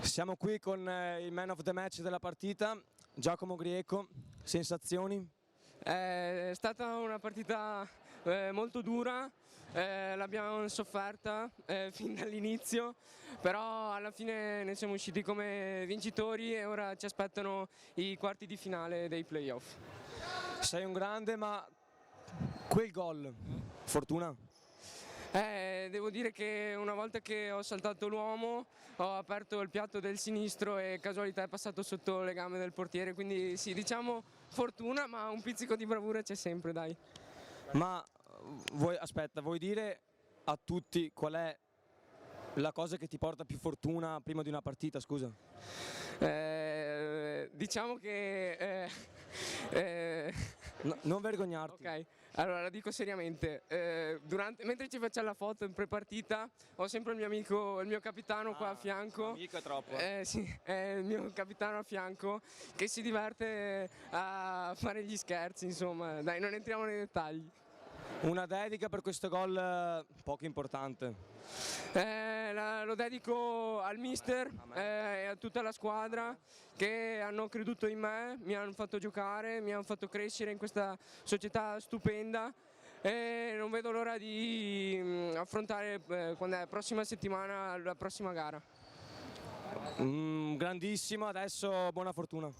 Siamo qui con il man of the match della partita, Giacomo Grieco. Sensazioni? È stata una partita molto dura, l'abbiamo sofferta fin dall'inizio, però alla fine ne siamo usciti come vincitori e ora ci aspettano i quarti di finale dei playoff. Sei un grande, ma quel gol, fortuna? Devo dire che una volta che ho saltato l'uomo ho aperto il piatto del sinistro e casualità è passato sotto le gambe del portiere, quindi sì, diciamo fortuna, ma un pizzico di bravura c'è sempre, dai. Ma vuoi dire a tutti qual è la cosa che ti porta più fortuna prima di una partita, scusa? Diciamo che No, non vergognarti. ok, allora la dico seriamente, mentre ci facciamo la foto in pre-partita ho sempre il mio amico, il mio capitano qua a fianco. Amico è troppo. Sì, è il mio capitano a fianco che si diverte a fare gli scherzi, insomma, dai, non entriamo nei dettagli. Una dedica per questo gol poco importante. Lo dedico al mister e a tutta la squadra che hanno creduto in me, mi hanno fatto giocare, mi hanno fatto crescere in questa società stupenda e non vedo l'ora di affrontare quando è la prossima settimana la prossima gara. Grandissimo, adesso buona fortuna.